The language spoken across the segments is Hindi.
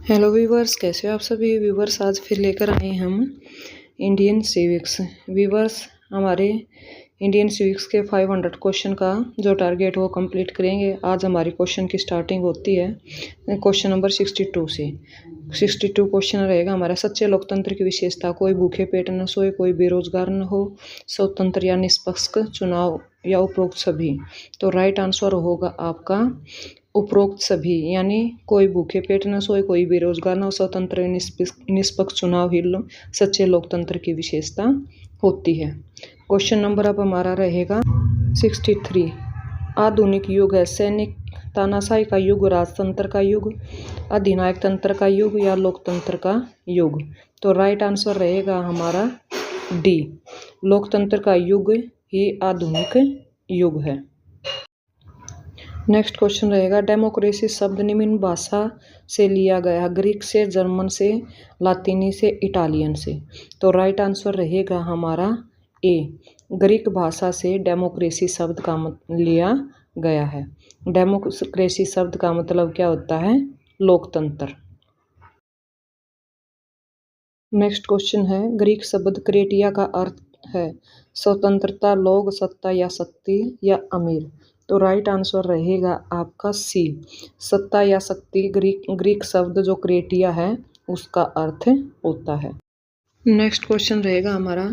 हेलो व्यूवर्स, कैसे हो आप सभी व्यूवर्स। आज फिर लेकर आए हम इंडियन सिविक्स। व्यूवर्स, हमारे इंडियन सिविक्स के 500 क्वेश्चन का जो टारगेट वो कंप्लीट करेंगे। आज हमारी क्वेश्चन की स्टार्टिंग होती है क्वेश्चन नंबर 62 से। 62 क्वेश्चन रहेगा हमारा, सच्चे लोकतंत्र की विशेषता। कोई भूखे पेट न सोए, कोई बेरोजगार न हो, स्वतंत्र या निष्पक्ष चुनाव या उपरोक्त सभी। तो राइट आंसर होगा आपका उपरोक्त सभी, यानी कोई भूखे पेट न सोए, कोई बेरोजगार न हो, स्वतंत्र निष्पक्ष चुनाव ही सच्चे लोकतंत्र की विशेषता होती है। क्वेश्चन नंबर अब हमारा रहेगा 63। आधुनिक युग है सैनिक तानाशाही का युग, राजतंत्र का युग, अधिनायक तंत्र का युग या लोकतंत्र का युग। तो राइट आंसर रहेगा हमारा डी, लोकतंत्र का युग ही आधुनिक युग है। नेक्स्ट क्वेश्चन रहेगा, डेमोक्रेसी शब्द निम्न भाषा से लिया गया है, ग्रीक से, जर्मन से, लातीनी से, इटालियन से। तो राइट आंसर रहेगा हमारा ए, ग्रीक भाषा से डेमोक्रेसी शब्द का लिया गया है। डेमोक्रेसी शब्द का मतलब क्या होता है? लोकतंत्र। नेक्स्ट क्वेश्चन है, ग्रीक शब्द क्रेटिया का अर्थ है स्वतंत्रता, लोग, सत्ता या शक्ति या अमीर। तो राइट आंसर रहेगा आपका सी, सत्ता या शक्ति। ग्रीक शब्द जो क्रेटिया है उसका अर्थ होता है। नेक्स्ट क्वेश्चन रहेगा हमारा,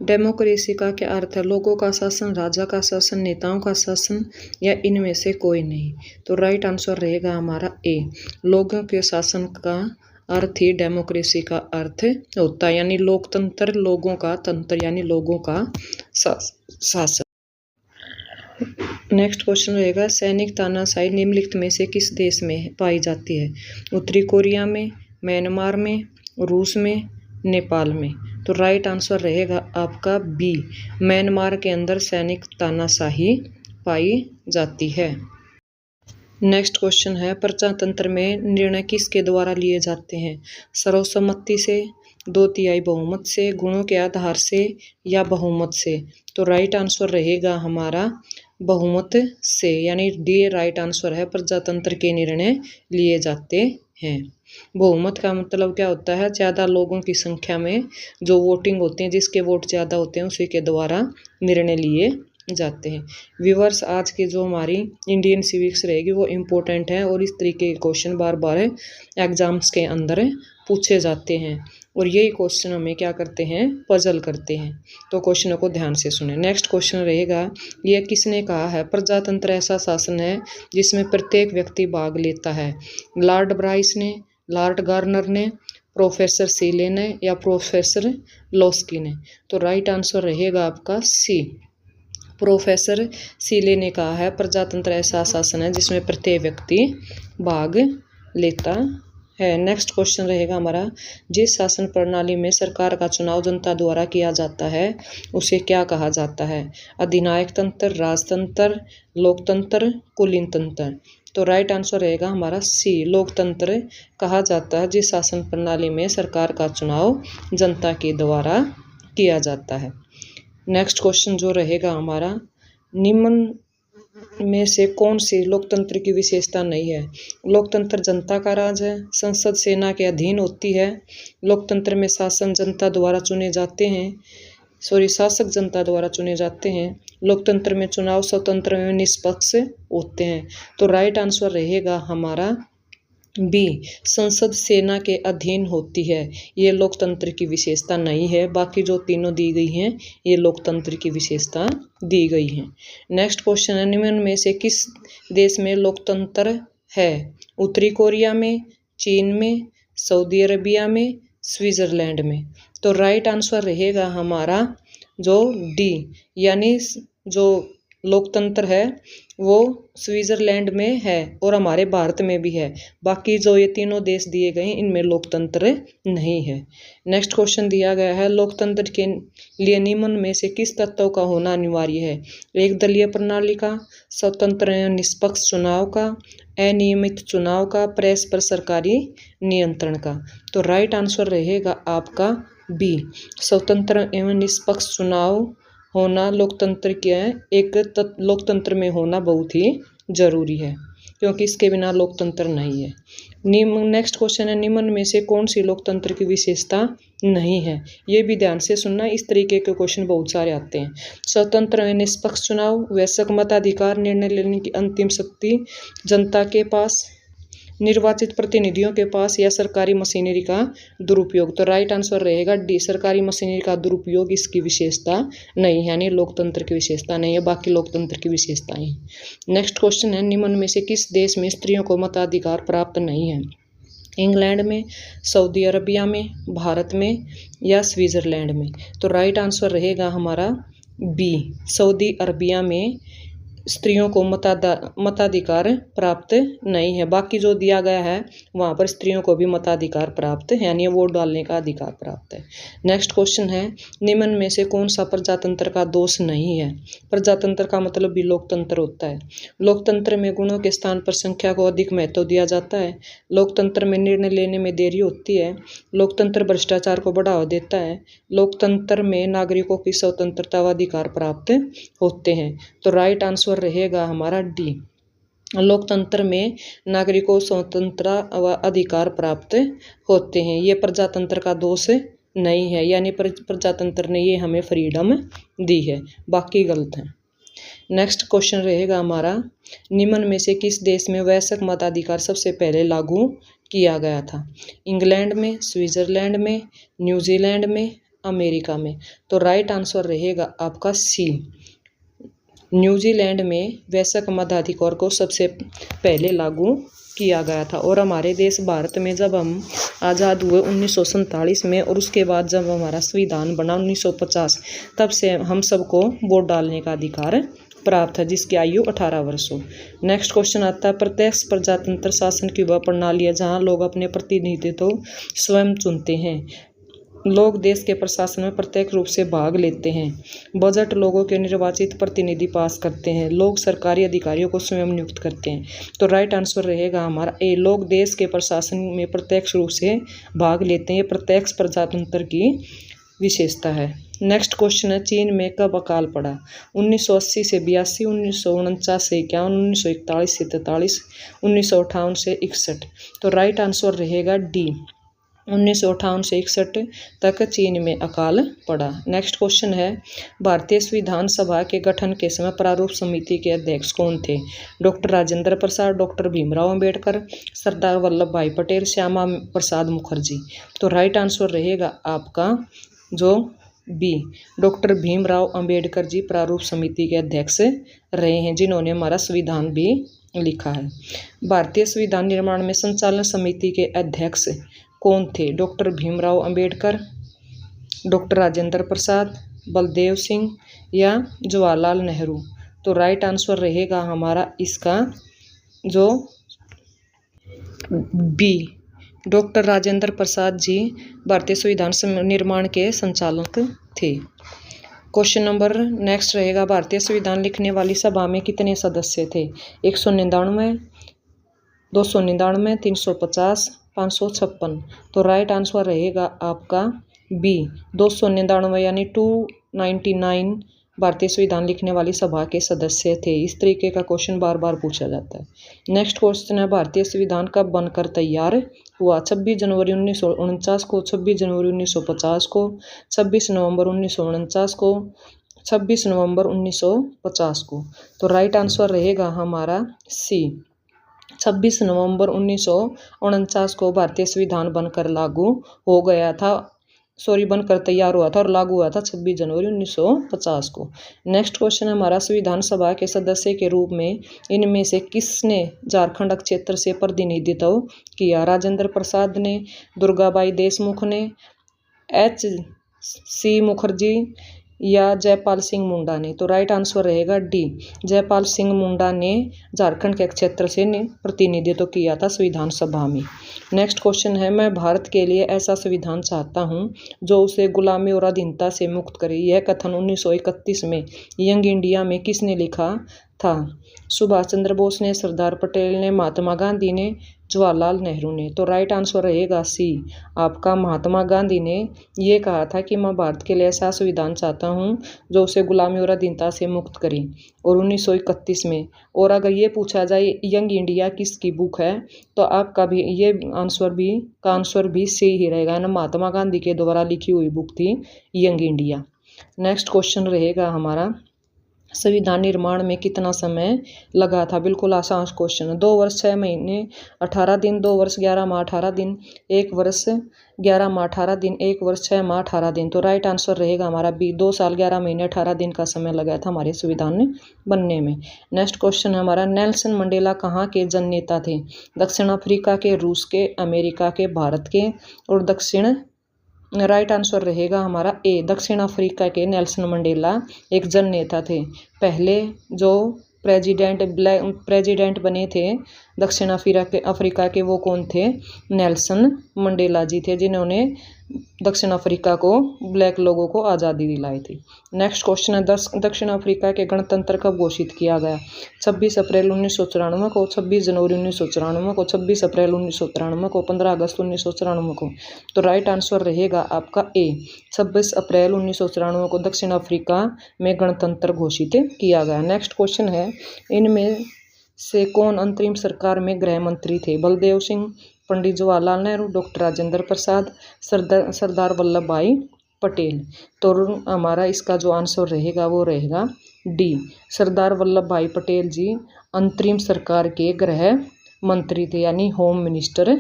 डेमोक्रेसी का क्या अर्थ है? लोगों का शासन, राजा का शासन, नेताओं का शासन या इनमें से कोई नहीं। तो राइट आंसर रहेगा हमारा ए, लोगों के शासन का अर्थ ही डेमोक्रेसी का अर्थ होता है, यानी लोकतंत्र, लोगों का तंत्र, यानी लोगों का शासन। नेक्स्ट क्वेश्चन रहेगा, सैनिक तानाशाही निम्नलिखित में से किस देश में पाई जाती है? उत्तरी कोरिया में, म्यांमार में, रूस में, नेपाल में। तो राइट आंसर रहेगा आपका बी, म्यांमार के अंदर सैनिक तानाशाही पाई जाती है। नेक्स्ट क्वेश्चन है, प्रजातंत्र में निर्णय किसके द्वारा लिए जाते हैं? सर्वसम्मति से, 2/3 बहुमत से, गुणों के आधार से या बहुमत से। तो राइट आंसर रहेगा हमारा बहुमत से, यानी डी राइट आंसर है, प्रजातंत्र के निर्णय लिए जाते हैं। बहुमत का मतलब क्या होता है? ज़्यादा लोगों की संख्या में जो वोटिंग होती है, जिसके वोट ज़्यादा होते हैं उसी के द्वारा निर्णय लिए जाते हैं। व्यूवर्स, आज की जो हमारी इंडियन सिविक्स रहेगी वो इम्पोर्टेंट है और इस तरीके के क्वेश्चन बार बार एग्जाम्स के अंदर पूछे जाते हैं और यही क्वेश्चन हमें क्या करते हैं? पजल करते हैं। तो क्वेश्चनों को ध्यान से सुने। नेक्स्ट क्वेश्चन रहेगा, यह किसने कहा है? प्रजातंत्र ऐसा शासन है जिसमें प्रत्येक व्यक्ति भाग लेता है। लॉर्ड ब्राइस ने, लॉर्ड गार्नर ने, प्रोफेसर सीले ने या प्रोफेसर लोस्की ने। तो राइट आंसर रहेगा आपका सी, प्रोफेसर सीले ने कहा है प्रजातंत्र ऐसा शासन है जिसमें प्रत्येक व्यक्ति भाग लेता है। नेक्स्ट क्वेश्चन रहेगा हमारा, जिस शासन प्रणाली में सरकार का चुनाव जनता द्वारा किया जाता है उसे क्या कहा जाता है? अधिनायक तंत्र, राजतंत्र, लोकतंत्र, कुलीन तंत्र। तो राइट आंसर रहेगा हमारा सी, लोकतंत्र कहा जाता है जिस शासन प्रणाली में सरकार का चुनाव जनता के द्वारा किया जाता है। नेक्स्ट क्वेश्चन जो रहेगा हमारा, निम्न में से कौन सी लोकतंत्र की विशेषता नहीं है? लोकतंत्र जनता का राज है, संसद सेना के अधीन होती है, लोकतंत्र में शासन जनता द्वारा चुने जाते हैं, शासक जनता द्वारा चुने जाते हैं, लोकतंत्र में चुनाव स्वतंत्र एवं निष्पक्ष होते हैं। तो राइट आंसर रहेगा हमारा बी, संसद सेना के अधीन होती है। ये लोकतंत्र की विशेषता नहीं है, बाकी जो तीनों दी गई हैं ये लोकतंत्र की विशेषता दी गई हैं। नेक्स्ट क्वेश्चन है, निम्न में से किस देश में लोकतंत्र है? उत्तरी कोरिया में, चीन में, सऊदी अरबिया में, स्विट्जरलैंड में। तो राइट आंसर रहेगा हमारा जो डी, यानी जो लोकतंत्र है वो स्विट्जरलैंड में है और हमारे भारत में भी है। बाकी जो ये तीनों देश दिए गए हैं इनमें लोकतंत्र नहीं है। नेक्स्ट क्वेश्चन दिया गया है, लोकतंत्र के लिए निम्न में से किस तत्व का होना अनिवार्य है? एक दलीय प्रणाली का, स्वतंत्र एवं निष्पक्ष चुनाव का, अनियमित चुनाव का, प्रेस पर सरकारी नियंत्रण का। तो राइट आंसर रहेगा आपका बी, स्वतंत्र एवं निष्पक्ष चुनाव होना लोकतंत्र के लोकतंत्र में होना बहुत ही जरूरी है। क्योंकि इसके बिना लोकतंत्र नहीं है। नेक्स्ट क्वेश्चन है, निम्न में से कौन सी लोकतंत्र की विशेषता नहीं है? ये भी ध्यान से सुनना, इस तरीके के क्वेश्चन बहुत सारे आते हैं। स्वतंत्र व निष्पक्ष चुनाव, वयस्क मताधिकार, निर्णय लेने की अंतिम शक्ति जनता के पास, निर्वाचित प्रतिनिधियों के पास, या सरकारी मशीनरी का दुरुपयोग। तो राइट आंसर रहेगा डी, सरकारी मशीनरी का दुरुपयोग इसकी विशेषता नहीं है, यानी लोकतंत्र की विशेषता नहीं है, बाकी लोकतंत्र की विशेषताएं। नेक्स्ट क्वेश्चन है, निम्न में से किस देश में स्त्रियों को मताधिकार प्राप्त नहीं है? इंग्लैंड में, सऊदी अरबिया में, भारत में, या स्विट्जरलैंड में? तो राइट आंसर रहेगा हमारा बी, सऊदी अरबिया में स्त्रियों को मताधिकार प्राप्त नहीं है। बाकी जो दिया गया है वहाँ पर स्त्रियों को भी मताधिकार प्राप्त है, यानी वोट डालने का अधिकार प्राप्त है। नेक्स्ट क्वेश्चन है, निम्न में से कौन सा प्रजातंत्र का दोष नहीं है? प्रजातंत्र का मतलब भी लोकतंत्र होता है। लोकतंत्र में गुणों के स्थान पर संख्या को अधिक महत्व दिया जाता है। लोकतंत्र में निर्णय लेने में देरी होती है। लोकतंत्र भ्रष्टाचार को बढ़ावा देता है। लोकतंत्र में नागरिकों की स्वतंत्रता व अधिकार प्राप्त होते हैं। तो राइट आंसर रहेगा हमारा डी, लोकतंत्र में नागरिकों को स्वतंत्रता व अधिकार प्राप्त होते हैं। ये प्रजातंत्र का दोष नहीं है, यानी प्रजातंत्र ने ये हमें फ्रीडम दी है, बाकी गलत है। नेक्स्ट क्वेश्चन रहेगा हमारा, निम्न में से किस देश में वयस्क मताधिकार सबसे पहले लागू किया गया था? इंग्लैंड में, स्विट्जरलैंड में, न्यूजीलैंड में, अमेरिका में? तो राइट आंसर रहेगा आपका सी, न्यूजीलैंड में वयस्क मताधिकार को सबसे पहले लागू किया गया था। और हमारे देश भारत में जब हम आज़ाद हुए 1947 में, और उसके बाद जब हमारा संविधान बना 1950, तब से हम सबको वोट डालने का अधिकार प्राप्त है, जिसकी आयु 18 वर्ष हो। नेक्स्ट क्वेश्चन आता है, प्रत्यक्ष प्रजातंत्र शासन की वह प्रणाली है जहाँ लोग अपने प्रतिनिधित्व स्वयं चुनते हैं। लोग देश के प्रशासन में प्रत्यक्ष रूप से भाग लेते हैं। बजट लोगों के निर्वाचित प्रतिनिधि पास करते हैं। लोग सरकारी अधिकारियों को स्वयं नियुक्त करते हैं। तो राइट आंसर रहेगा हमारा ए, लोग देश के प्रशासन में प्रत्यक्ष रूप से भाग लेते हैं। ये प्रत्यक्ष प्रजातंत्र की विशेषता है। नेक्स्ट क्वेश्चन है, चीन में कब अकाल पड़ा? 1980 से 82, 1949 से 51, 1941 से 43, 1958 से 61। तो राइट आंसर रहेगा डी, 1958 से 61 तक चीन में अकाल पड़ा। नेक्स्ट क्वेश्चन है, भारतीय संविधान सभा के गठन के समय प्रारूप समिति के अध्यक्ष कौन थे? डॉक्टर राजेंद्र प्रसाद, डॉक्टर भीमराव अंबेडकर, सरदार वल्लभ भाई पटेल, श्यामा प्रसाद मुखर्जी? तो राइट आंसर रहेगा आपका जो बी, डॉक्टर भीमराव अंबेडकर जी प्रारूप समिति के अध्यक्ष रहे हैं, जिन्होंने हमारा संविधान भी लिखा है। भारतीय संविधान निर्माण में संचालन समिति के अध्यक्ष कौन थे? डॉक्टर भीमराव अंबेडकर, डॉक्टर राजेंद्र प्रसाद, बलदेव सिंह, या जवाहरलाल नेहरू? तो राइट आंसर रहेगा हमारा इसका जो बी, डॉक्टर राजेंद्र प्रसाद जी भारतीय संविधान निर्माण के संचालक थे। क्वेश्चन नंबर नेक्स्ट रहेगा, भारतीय संविधान लिखने वाली सभा में कितने सदस्य थे? 199, 299, 350, 556? तो राइट आंसर रहेगा आपका बी, 299 यानी 299 भारतीय संविधान लिखने वाली सभा के सदस्य थे। इस तरीके का क्वेश्चन बार बार पूछा जाता है। नेक्स्ट क्वेश्चन है, भारतीय संविधान कब बनकर तैयार हुआ? 26 जनवरी 1949 को, 26 जनवरी 1950 को, 26 नवंबर 1949 को, 26 नवंबर 1950 को? तो राइट आंसर रहेगा हमारा सी, 26 नवंबर 1949 को भारतीय संविधान बनकर लागू हो गया था, बनकर तैयार हुआ था और लागू हुआ था 26 जनवरी 1950 को। नेक्स्ट क्वेश्चन हमारा, संविधान सभा के सदस्य के रूप में इनमें से किसने झारखंड क्षेत्र से प्रतिनिधित्व किया? राजेंद्र प्रसाद ने, दुर्गाबाई देशमुख ने, H.C. मुखर्जी, या जयपाल सिंह मुंडा ने? तो राइट आंसर रहेगा डी, जयपाल सिंह मुंडा ने झारखंड के क्षेत्र से प्रतिनिधित्व किया था संविधान सभा में। नेक्स्ट क्वेश्चन है, मैं भारत के लिए ऐसा संविधान चाहता हूं जो उसे गुलामी और अधीनता से मुक्त करे। यह कथन 1931 में यंग इंडिया में किसने लिखा था? सुभाष चंद्र बोस ने, सरदार पटेल ने, महात्मा गांधी ने, जवाहरलाल नेहरू ने। तो राइट आंसर रहेगा सी, आपका महात्मा गांधी ने ये कहा था कि मैं भारत के लिए ऐसा संविधान चाहता हूँ जो उसे गुलामी और अधीनता से मुक्त करे, और 1931 में। और अगर ये पूछा जाए यंग इंडिया किसकी बुक है, तो आपका भी ये आंसर भी सी ही रहेगा ना, महात्मा गांधी के द्वारा लिखी हुई बुक थी यंग इंडिया। नेक्स्ट क्वेश्चन रहेगा हमारा, संविधान निर्माण में कितना समय लगा था? बिल्कुल आसान क्वेश्चन है। 2 वर्ष 6 महीने 18 दिन, 2 वर्ष 11 माह 18 दिन, 1 वर्ष 11 माह 18 दिन, 1 वर्ष 6 माह 18 दिन। तो राइट आंसर रहेगा हमारा बी, 2 साल 11 महीने 18 दिन का समय लगा था हमारे संविधान बनने में। नेक्स्ट क्वेश्चन है हमारा, नेल्सन मंडेला कहाँ के जन नेता थे? दक्षिण अफ्रीका के, रूस के, अमेरिका के, भारत के, और राइट आंसर रहेगा हमारा ए, दक्षिण अफ्रीका के नेल्सन मंडेला एक जन नेता थे। पहले जो प्रेसिडेंट बने थे दक्षिण अफ्रीका के वो कौन थे? नेल्सन मंडेला जी थे, जिन्होंने दक्षिण अफ्रीका को ब्लैक लोगों को आज़ादी दिलाई थी। नेक्स्ट क्वेश्चन है, दक्षिण अफ्रीका के गणतंत्र कब घोषित किया गया? 26 अप्रैल 1994 को, 26 जनवरी 1994 को, 26 अप्रैल 1993 को, 15 अगस्त 1994 को। तो राइट आंसर रहेगा आपका ए, 26 अप्रैल 1994 को दक्षिण अफ्रीका में गणतंत्र घोषित किया गया। नेक्स्ट क्वेश्चन है, इनमें से कौन अंतरिम सरकार में गृह मंत्री थे? बलदेव सिंह, पंडित जवाहरलाल नेहरू, डॉक्टर राजेंद्र प्रसाद, सरदार वल्लभ भाई पटेल। तो हमारा इसका जो आंसर रहेगा वो रहेगा डी, सरदार वल्लभ भाई पटेल जी अंतरिम सरकार के गृह मंत्री थे, यानी होम मिनिस्टर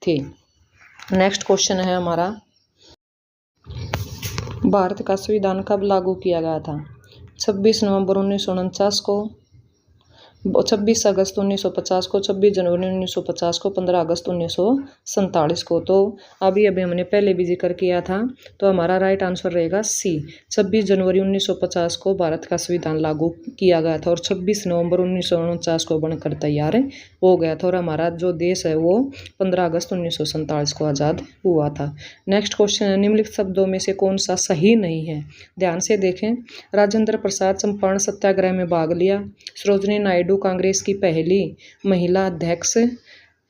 थे। नेक्स्ट क्वेश्चन है हमारा, भारत का संविधान कब लागू किया गया था? 26 नवंबर 1949 को, 26 अगस्त 1950 को, 26 जनवरी 1950 को, 15 अगस्त 1947 को। तो अभी हमने पहले भी जिक्र किया था, तो हमारा राइट आंसर रहेगा सी, 26 जनवरी 1950 को भारत का संविधान लागू किया गया था, और 26 नवंबर 1949 को बनकर तैयार हो गया था, और हमारा जो देश है वो 15 अगस्त 1947 को आज़ाद हुआ था। नेक्स्ट क्वेश्चन है, निम्नलिखित शब्दों में से कौन सा सही नहीं है? ध्यान से देखें। राजेंद्र प्रसाद चंपारण सत्याग्रह में भाग लिया, सरोजिनी नायडू कांग्रेस की पहली महिला अध्यक्ष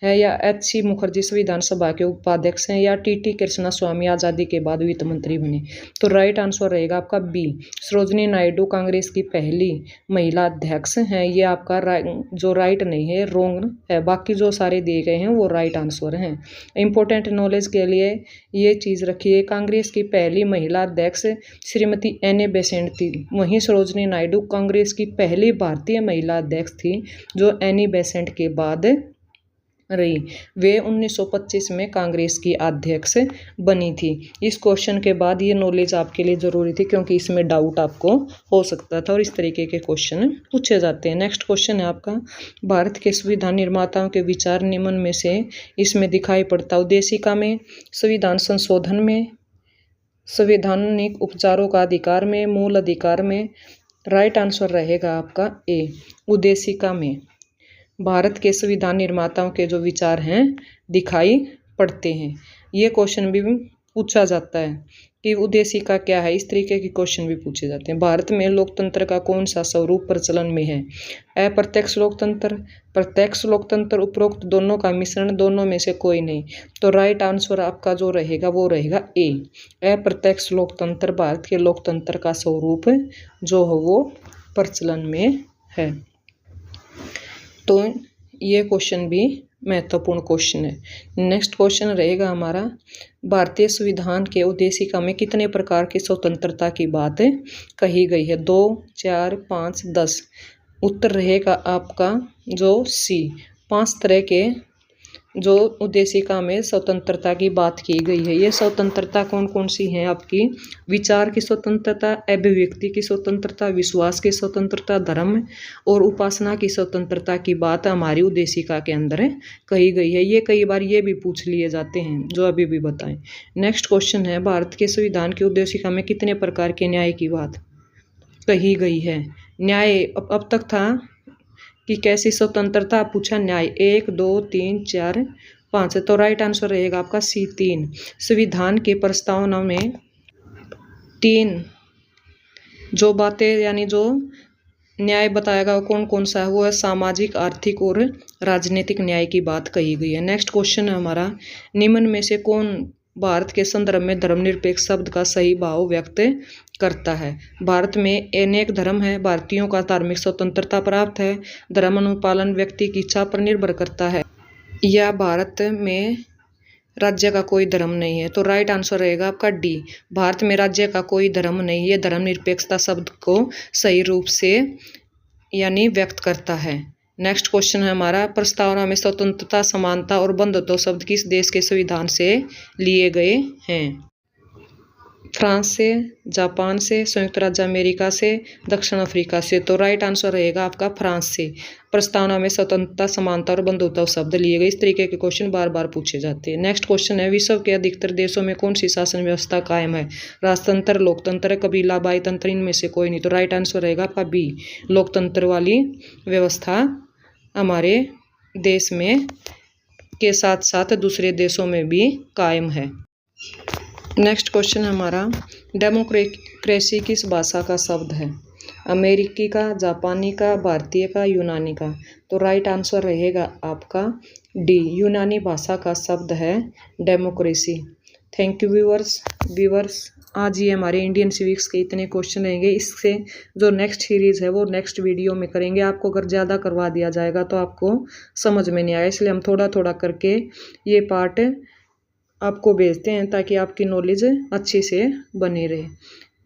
है, या एच.सी. मुखर्जी संविधान सभा के उपाध्यक्ष हैं, या टी.टी. कृष्णा स्वामी आज़ादी के बाद वित्त मंत्री बने। तो राइट आंसर रहेगा आपका बी, सरोजिनी नायडू कांग्रेस की पहली महिला अध्यक्ष हैं। ये आपका जो राइट नहीं है, रॉन्ग है, बाकी जो सारे दिए गए हैं वो राइट आंसर हैं। इंपॉर्टेंट नॉलेज के लिए ये चीज़ रखिए, कांग्रेस की पहली महिला अध्यक्ष श्रीमती एनी बेसेंट थी, वहीं सरोजिनी नायडू कांग्रेस की पहली भारतीय महिला अध्यक्ष थी जो एनी बेसेंट के बाद रही। वे 1925 में कांग्रेस की अध्यक्ष बनी थी। इस क्वेश्चन के बाद ये नॉलेज आपके लिए ज़रूरी थी, क्योंकि इसमें डाउट आपको हो सकता था और इस तरीके के क्वेश्चन पूछे जाते हैं। नेक्स्ट क्वेश्चन है आपका, भारत के संविधान निर्माताओं के विचार निम्न में से इसमें दिखाई पड़ता? उद्देशिका में, संविधान संशोधन में, संवैधानिक उपचारों का अधिकार में, मूल अधिकार में। राइट आंसर रहेगा आपका ए, उद्देशिका में भारत के संविधान निर्माताओं के जो विचार हैं दिखाई पड़ते हैं। ये क्वेश्चन भी पूछा जाता है कि उद्देशिका क्या है, इस तरीके के क्वेश्चन भी पूछे जाते हैं। भारत में लोकतंत्र का कौन सा स्वरूप प्रचलन में है? अप्रत्यक्ष लोकतंत्र, प्रत्यक्ष लोकतंत्र, उपरोक्त दोनों का मिश्रण, दोनों में से कोई नहीं। तो राइट आंसर आपका जो रहेगा वो रहेगा ए, अप्रत्यक्ष लोकतंत्र भारत के लोकतंत्र का स्वरूप जो है वो प्रचलन में है। तो ये क्वेश्चन भी महत्वपूर्ण क्वेश्चन है। नेक्स्ट क्वेश्चन रहेगा हमारा, भारतीय संविधान के उद्देशिका में कितने प्रकार की स्वतंत्रता की बात कही गई है? 2, 4, 5, 10। उत्तर रहेगा आपका जो सी, 5 तरह के जो उद्देशिका में स्वतंत्रता की बात की गई है। ये स्वतंत्रता कौन कौन सी हैं आपकी? विचार की स्वतंत्रता, अभिव्यक्ति की स्वतंत्रता, विश्वास की स्वतंत्रता, धर्म और उपासना की स्वतंत्रता की बात हमारी उद्देशिका के अंदर कही गई है। ये कई बार ये भी पूछ लिए जाते हैं जो अभी भी बताएं। नेक्स्ट क्वेश्चन है, भारत के संविधान की उद्देशिका में कितने प्रकार के न्याय की बात कही गई है? न्याय अब तक था कि कैसी स्वतंत्रता पूछा, न्याय 1, 2, 3, 4, 5। तो राइट आंसर रहेगा आपका सी, 3। संविधान के प्रस्तावना में 3 जो बातें यानी जो न्याय बताएगा वो कौन कौन सा है, वो है सामाजिक, आर्थिक और राजनीतिक न्याय की बात कही गई है। नेक्स्ट क्वेश्चन है हमारा, निम्न में से कौन भारत के संदर्भ में धर्मनिरपेक्ष शब्द का सही भाव व्यक्त करता है। भारत में अनेक धर्म है, भारतीयों का धार्मिक स्वतंत्रता प्राप्त है, धर्म अनुपालन व्यक्ति की इच्छा पर निर्भर करता है, या भारत में राज्य का कोई धर्म नहीं है। तो राइट आंसर रहेगा आपका डी, भारत में राज्य का कोई धर्म नहीं है। धर्मनिरपेक्षता शब्द को सही रूप से यानी व्यक्त करता है। नेक्स्ट क्वेश्चन है हमारा, प्रस्तावना में स्वतंत्रता, समानता और बंधुत्व शब्द किस देश के संविधान से लिए गए हैं। फ्रांस से, जापान से, संयुक्त राज्य अमेरिका से, दक्षिण अफ्रीका से। तो राइट आंसर रहेगा आपका फ्रांस से। प्रस्तावना में स्वतंत्रता, समानता और बंधुत्व शब्द लिए गए। इस तरीके के क्वेश्चन बार बार पूछे जाते हैं। नेक्स्ट क्वेश्चन है, विश्व के अधिकतर देशों में कौन सी शासन व्यवस्था कायम है। राजतंत्र, लोकतंत्र, कबीलाबाई तंत्र, इनमें से कोई नहीं। तो राइट आंसर रहेगा आपका बी, लोकतंत्र वाली व्यवस्था हमारे देश में के साथ साथ दूसरे देशों में भी कायम है। नेक्स्ट क्वेश्चन हमारा, डेमोक्रेसी किस भाषा का शब्द है। अमेरिकी का, जापानी का, भारतीय का, यूनानी का। तो राइट आंसर रहेगा आपका डी, यूनानी भाषा का शब्द है डेमोक्रेसी। थैंक यू व्यूअर्स, आज ये हमारे इंडियन सिविक्स के इतने क्वेश्चन रहेंगे। इससे जो नेक्स्ट सीरीज़ है वो नेक्स्ट वीडियो में करेंगे। आपको अगर ज़्यादा करवा दिया जाएगा तो आपको समझ में नहीं आएगा, इसलिए हम थोड़ा थोड़ा करके ये पार्ट आपको भेजते हैं ताकि आपकी नॉलेज अच्छे से बनी रहे।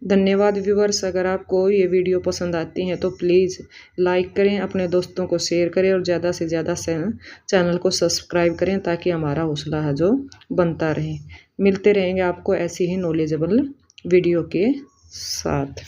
धन्यवाद व्यूअर्स, अगर आपको ये वीडियो पसंद आती हैं तो प्लीज़ लाइक करें, अपने दोस्तों को शेयर करें और ज़्यादा से ज़्यादा चैनल को सब्सक्राइब करें ताकि हमारा हौसला है जो बनता रहे। मिलते रहेंगे आपको ऐसी ही नॉलेजेबल वीडियो के साथ।